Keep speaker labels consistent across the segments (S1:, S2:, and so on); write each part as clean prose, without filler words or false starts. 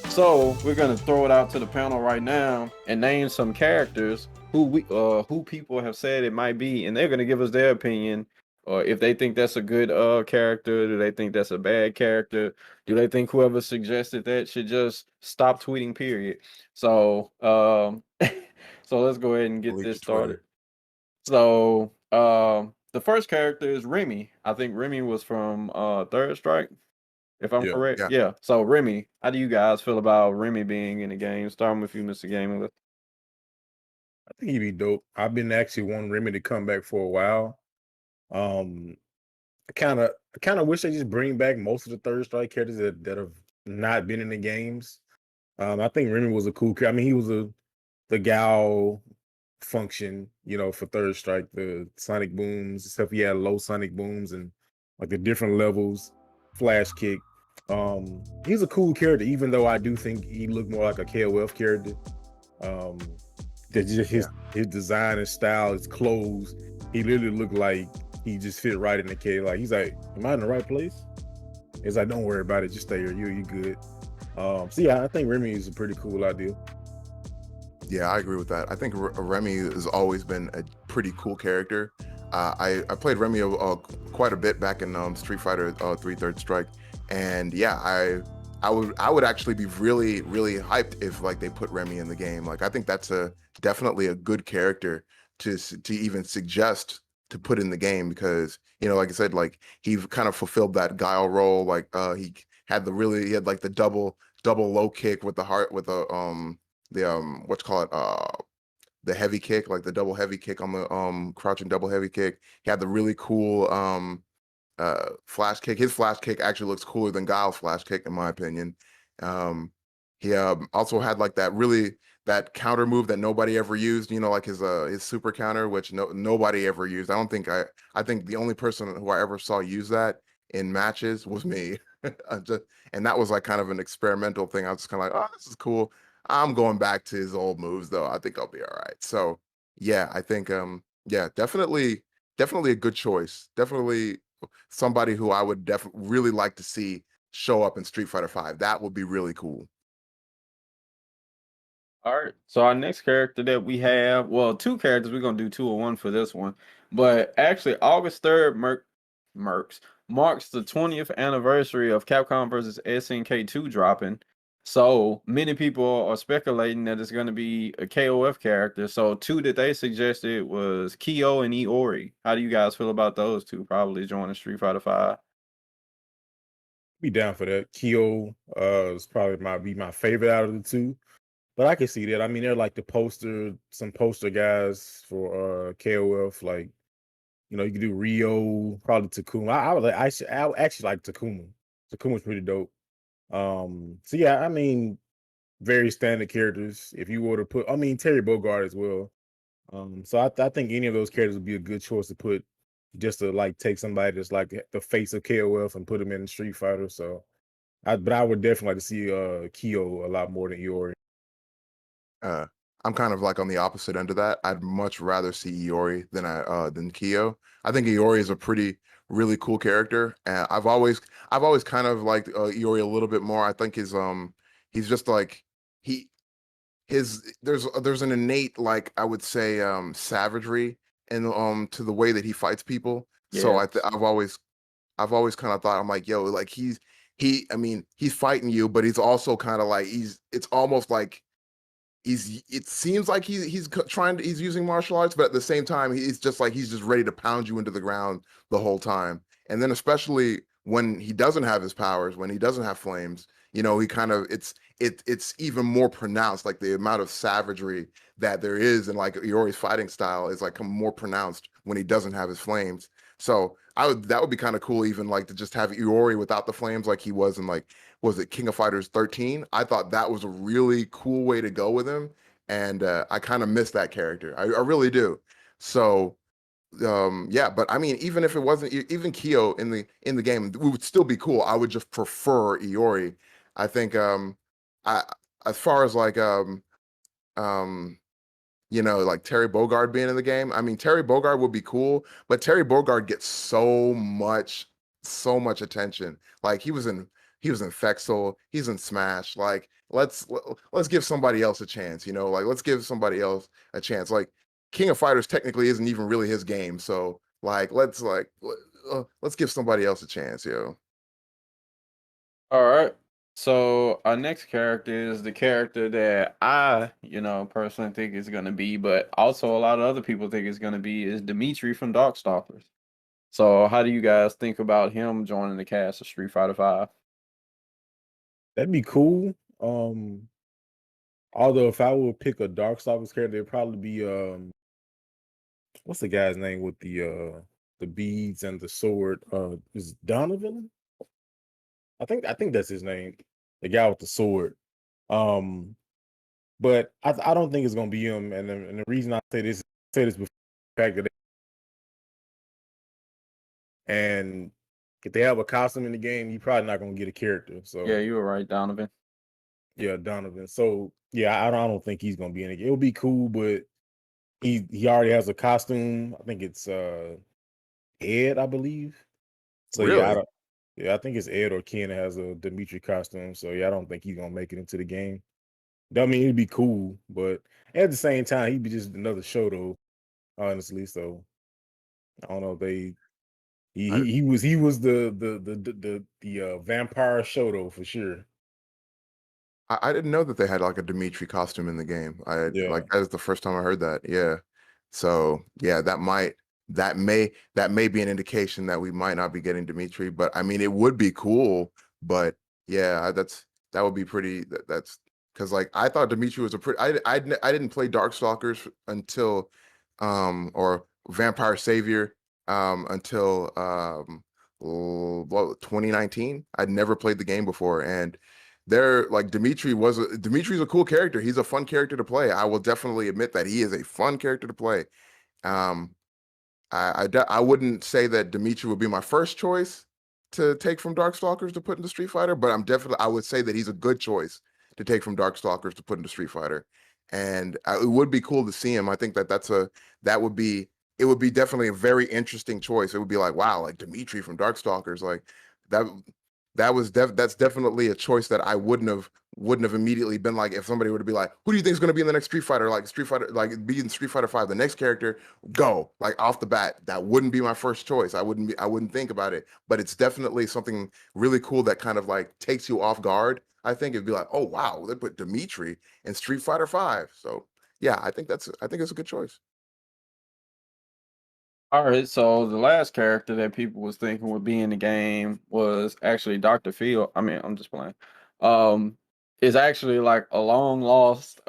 S1: So we're gonna throw it out to the panel right now and name some characters who people have said it might be, and they're gonna give us their opinion, or if they think that's a good character, do they think that's a bad character, do they think whoever suggested that should just stop tweeting, period. So so let's go ahead and get
S2: Delete
S1: this
S2: the Twitter.
S1: started. So the first character is Remy. I think Remy was from Third Strike, if I'm
S3: Yeah.
S1: correct.
S2: Yeah.
S1: Yeah. So Remy, how do you guys feel about Remy being in the game? Starting with you, Mr. Gaming.
S3: I think he'd be dope. I've been actually wanting Remy to come back for a while. I kind of wish they just bring back most of the Third Strike characters that have not been in the games. I think Remy was a cool character. I mean, he was the Gal function, for Third Strike, the sonic booms, except he had low sonic booms and like the different levels, flash kick. He's a cool character, even though I do think he looked more like a KOF character. Um, that just his design and style, his clothes, he literally looked like he just fit right in the K. Like he's like, am I in the right place? It's like, don't worry about it, just stay here. You good. So yeah, I think Remy is a pretty cool idea.
S2: Yeah, I agree with that. I think Remy has always been a pretty cool character. I played Remy quite a bit back in Street Fighter 3 Third Strike, and yeah, I would actually be really hyped if like they put Remy in the game. Like I think that's definitely a good character to even suggest to put in the game, because like I said, like he kind of fulfilled that Guile role. Like he had like the double low kick with the heart with the what's called the heavy kick, like the double heavy kick on the crouching double heavy kick. He had the really cool flash kick. His flash kick actually looks cooler than Guile's flash kick, in my opinion. He also had like that counter move that nobody ever used, like his super counter, which nobody ever used. I think the only person who I ever saw use that in matches was me. And that was like kind of an experimental thing. I was just kind of like, oh, this is cool. I'm going back to his old moves though. I think I'll be all right. So yeah, I think yeah, definitely a good choice. Definitely somebody who I would really like to see show up in Street Fighter 5. That would be really cool.
S1: All right. So our next character that we have, well, two characters. We're gonna do 2 or 1 for this one, but actually, August 3rd, marks the 20th anniversary of Capcom versus SNK 2 dropping. So many people are speculating that it's gonna be a KOF character. So two that they suggested was Kyo and Iori. How do you guys feel about those two? Probably joining Street Fighter 5.
S3: Be down for that. Kyo is probably be my favorite out of the two. But I can see that. I mean, they're like some poster guys for KOF. Like, you can do Rio, probably Takuma. I actually like Takuma. Takuma's pretty dope. So yeah, I mean, very standard characters. If you were to put, I mean, Terry Bogard as well. So I think any of those characters would be a good choice to put, just to like take somebody that's like the face of KOF and put them in Street Fighter. So, but I would definitely like to see Kyo a lot more than Iori.
S2: I'm kind of like on the opposite end of that. I'd much rather see Iori than Kyo. I think Iori is a really cool character. I've always kind of liked Iori a little bit more. I think he's just like there's an innate, like I would say, savagery in to the way that he fights people. So
S1: Yeah.
S2: I've always kind of thought, I'm like, yo, like I mean, he's fighting you, but he's also kind of like it's almost like it seems like he's he's using martial arts, but at the same time he's just ready to pound you into the ground the whole time. And then especially when he doesn't have his powers, when he doesn't have flames, he kind of it's even more pronounced. Like the amount of savagery that there is in like Iori's fighting style is like more pronounced when he doesn't have his flames. So that would be kind of cool, even like to just have Iori without the flames, like he was in like, was it King of Fighters 13? I thought that was a really cool way to go with him, and I kind of miss that character. I really do. So yeah, but I mean, even if it wasn't even Kyo in the game, it would still be cool. I would just prefer Iori. I think I as far as like um like Terry Bogard being in the game. I mean, Terry Bogard would be cool, but Terry Bogard gets so much attention. Like he was in Fexel, he's in Smash. Like let's give somebody else a chance, you know? Like let's give somebody else a chance. Like King of Fighters technically isn't even really his game, so let's give somebody else a chance, yo.
S1: All right. So our next character is the character that I, personally think is gonna be, but also a lot of other people think it's gonna be is Dimitri from Darkstalkers. So how do you guys think about him joining the cast of Street Fighter Five?
S3: That'd be cool. Although if I would pick a Darkstalkers character, it'd probably be what's the guy's name with the beads and the sword? Is it Donovan? I think that's his name. The guy with the sword. Um, but I don't think it's gonna be him. And the reason I say this before the fact that and if they have a costume in the game, you're probably not gonna get a character. So
S1: Yeah, you were right, Donovan.
S3: yeah, Donovan. So yeah, I don't think he's gonna be in it. It'll be cool, but he already has a costume. I think it's Ed, I believe. So yeah,
S2: Really?
S3: I think it's Ed or Ken that has a Dimitri costume. So yeah, I don't think he's gonna make it into the game. I mean, it'd be cool, but at the same time, he'd be just another show though, honestly. So I don't know.
S2: I,
S3: He was the vampire show though for sure.
S2: I didn't know that they had like a Dimitri costume in the game.
S3: Yeah.
S2: Like that is the first time I heard that. Yeah. So yeah, that may be an indication that we might not be getting Dimitri, but I mean it would be cool. But yeah, that would be pretty. That's because like I thought Dimitri was a pretty. I didn't play Darkstalkers until or Vampire Savior until 2019. I'd never played the game before, and they're like Dimitri's a cool character. He's a fun character to play. I will definitely admit that he is a fun character to play. Um, I wouldn't say that Dimitri would be my first choice to take from Darkstalkers to put into Street Fighter, but I would say that he's a good choice to take from Darkstalkers to put into Street Fighter, and it would be cool to see him. I think that would be it would be definitely a very interesting choice. It would be like wow, like Dimitri from Darkstalkers, like that that's definitely a choice that I wouldn't have immediately been like if somebody were to be like, who do you think is going to be in the next Street Fighter? Like Street Fighter, like be in Street Fighter 5, the next character, go. Like off the bat, that wouldn't be my first choice. I wouldn't think about it, but it's definitely something really cool that kind of like takes you off guard. I think it'd be like, oh wow, they put Dimitri in Street Fighter 5. So yeah, I think it's a good choice.
S1: All right, so the last character that people was thinking would be in the game was actually Dr. Field. I mean, I'm just playing. Um, is actually like a long lost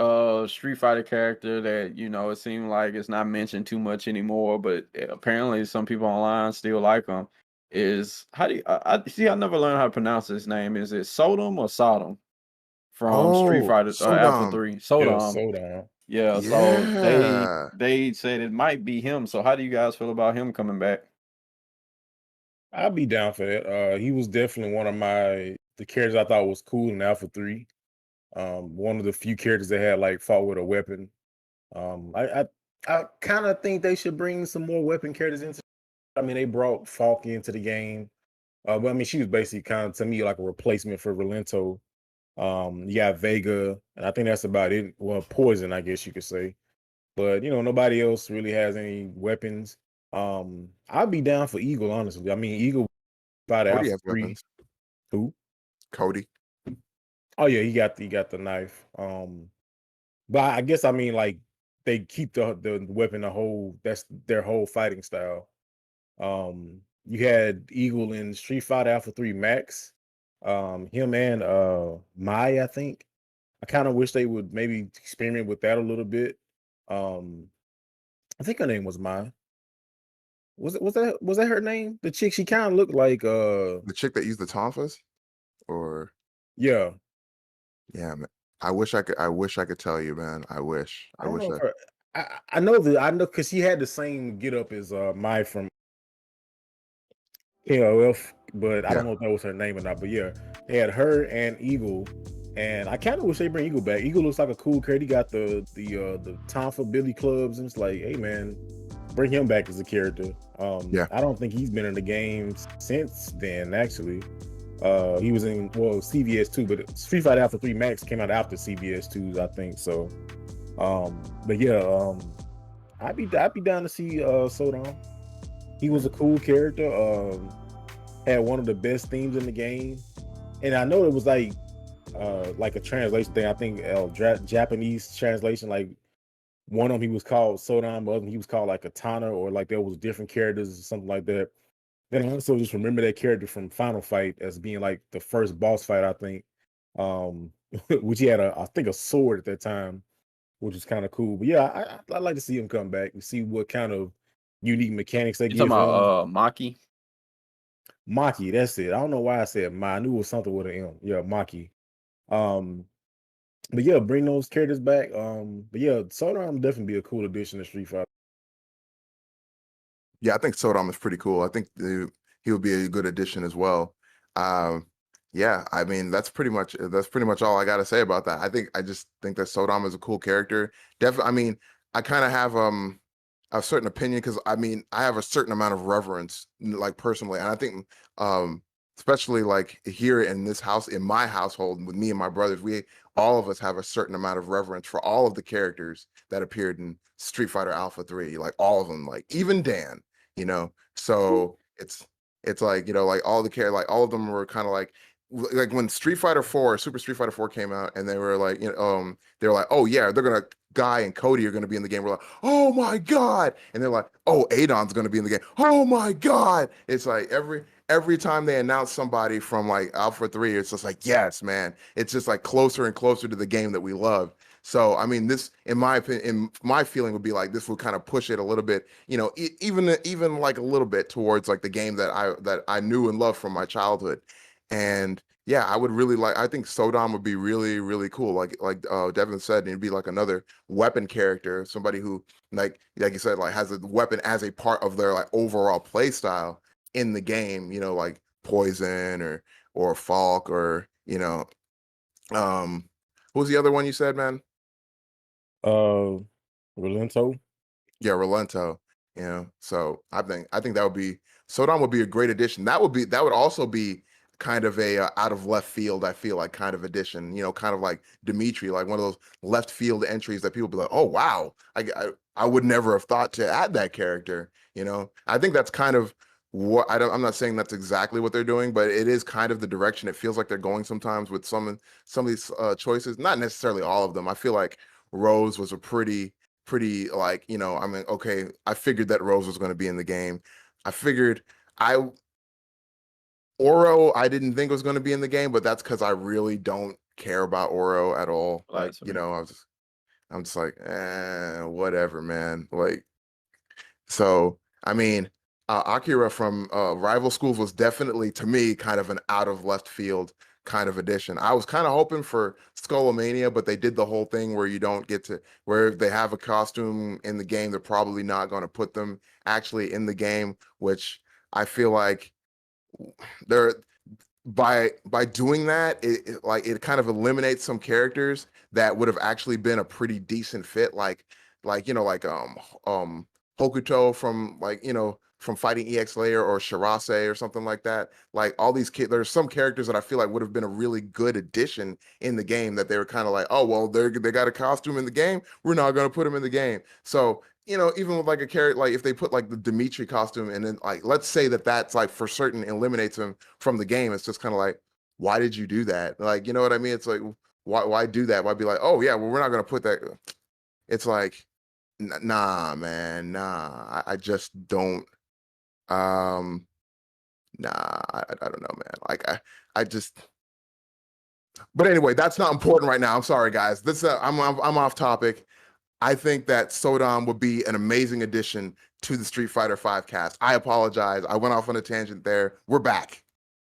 S1: Street Fighter character that it seemed like it's not mentioned too much anymore, but apparently some people online still like him. Is how do you I see? I never learned how to pronounce his name. Is it Sodom or Sodom from Street
S2: Oh,
S1: Fighter Alpha
S2: Sodom.
S1: 3?
S3: Yeah,
S1: Sodom.
S3: Soda.
S1: Yeah, so they
S2: Yeah.
S1: they said it might be him. So how do you guys feel about him coming back?
S3: I'd be down for that. He was definitely one of the characters I thought was cool in Alpha 3. One of the few characters that had like fought with a weapon. I kind of think they should bring some more weapon characters into. I mean, they brought Falk into the game, but I mean, she was basically kind of to me like a replacement for Relento. You got Vega, and I think that's about it. Well, Poison, I guess you could say, but nobody else really has any weapons. I'd be down for Eagle, honestly. I mean, Eagle by the
S2: Cody
S3: Alpha
S2: has
S3: 3.
S2: weapons.
S3: Who?
S2: Cody.
S3: Oh yeah, he got the knife. But I guess I mean like they keep the weapon the whole that's their whole fighting style. You had Eagle in Street Fighter Alpha 3 Max. Him and Mai, I think. I kind of wish they would maybe experiment with that a little bit. Um, I think her name was Mai. Was that her name? The chick, she kind of looked like
S2: The chick that used the tonfas? Or
S3: yeah.
S2: yeah, man. I wish I could tell you, man.
S3: I
S2: I
S3: don't
S2: wish
S3: know if
S2: that
S3: her I know because she had the same get up as Mai from KOF, but I
S2: yeah.
S3: don't know if that was her name or not. But yeah, they had her and Eagle, and I kind of wish they bring Eagle back. Eagle looks like a cool character. He got the Tom for Billy clubs, and it's like, hey man, bring him back as a character.
S2: Yeah.
S3: I don't think he's been in the games since then. Actually, he was in CVS 2, but Street Fighter Alpha 3 Max came out after CVS 2, I think. So, but yeah, I'd be down to see Sodom. He was a cool character. Had one of the best themes in the game, and I know it was like a translation thing. I think Japanese translation, like one of them he was called Sodom, the other one he was called like Katana, or like there was different characters or something like that. Then I also just remember that character from Final Fight as being like the first boss fight, I think. Which he had I think a sword at that time, which is kind of cool. But yeah, I'd like to see him come back and see what kind of unique mechanics they
S1: You talking
S3: give him.
S1: about Maki?
S3: Maki, that's it. I don't know why I said Ma. I knew it was something with an M. Yeah, Maki. Um, but yeah, bring those characters back. But yeah, Sodom definitely be a cool addition to Street Fighter.
S2: Yeah, I think Sodom is pretty cool. I think he would be a good addition as well. Yeah, I mean that's pretty much all I got to say about that. I just think that Sodom is a cool character. Definitely, I mean, I kind of have a certain opinion because I mean I have a certain amount of reverence, like personally, and I think especially like here in this house, in my household, with me and my brothers, we all of us have a certain amount of reverence for all of the characters that appeared in Street Fighter Alpha 3, like all of them, like even Dan, you know. So it's like, you know, like all the care, like all of them were kind of like when Street Fighter 4, Super Street Fighter 4 came out, and they were like, you know, they were like, oh yeah, they're gonna Guy and Cody are gonna be in the game. We're like, oh my god, and they're like, oh, Adon's gonna be in the game. Oh my god, it's like every time they announce somebody from like Alpha 3, it's just like, yes, man, it's just like closer and closer to the game that we love. So, I mean, this, in my opinion, in my feeling, would be like this would kind of push it a little bit, you know, even like a little bit towards like the game that I knew and loved from my childhood. And yeah, I would really like. I think Sodom would be really, really cool. Like Devin said, it'd be like another weapon character, somebody who like you said, like has a weapon as a part of their like overall play style in the game. You know, like Poison or Falk or you know, who's the other one you said, man?
S3: Uh, Relento.
S2: Yeah, Relento. You know, so I think that would be Sodom would be a great addition. That would also be kind of a out of left field. I feel like kind of addition. You know, kind of like Dimitri, like one of those left field entries that people be like, oh wow, I would never have thought to add that character. You know, I think that's kind of what I'm not saying that's exactly what they're doing, but it is kind of the direction it feels like they're going sometimes with some of these choices. Not necessarily all of them. I feel like Rose was a pretty like, you know, I mean, okay, I figured that Rose was going to be in the game. I figured I Oro, I didn't think was going to be in the game, but that's because I really don't care about Oro at all. Like, you know, I'm just like, whatever, man. Like, so I mean, Akira from Rival Schools was definitely to me kind of an out of left field kind of addition. I was kind of hoping for Skullomania, but they did the whole thing where you don't get to where they have a costume in the game. They're probably not going to put them actually in the game, which I feel like they're by doing that, it kind of eliminates some characters that would have actually been a pretty decent fit, like you know, like Hokuto from like you know from fighting EX Layer or Shirase or something like that. Like all these kids, there's some characters that I feel like would have been a really good addition in the game that they were kind of like, oh well, they got a costume in the game, we're not gonna put them in the game. So you know, even with like a character, like if they put like the Dimitri costume and then like let's say that's like for certain eliminates him from the game, it's just kind of like, why did you do that? Like, you know what I mean? It's like, why do that? Why be like, oh yeah, well we're not gonna put that. It's like, nah, man, nah. I just don't. Um, nah, I don't know, man. Like I just. But anyway, that's not important right now. I'm sorry, guys. This I'm off topic. I think that Sodom would be an amazing addition to the Street Fighter 5 cast. I apologize. I went off on a tangent there. We're back.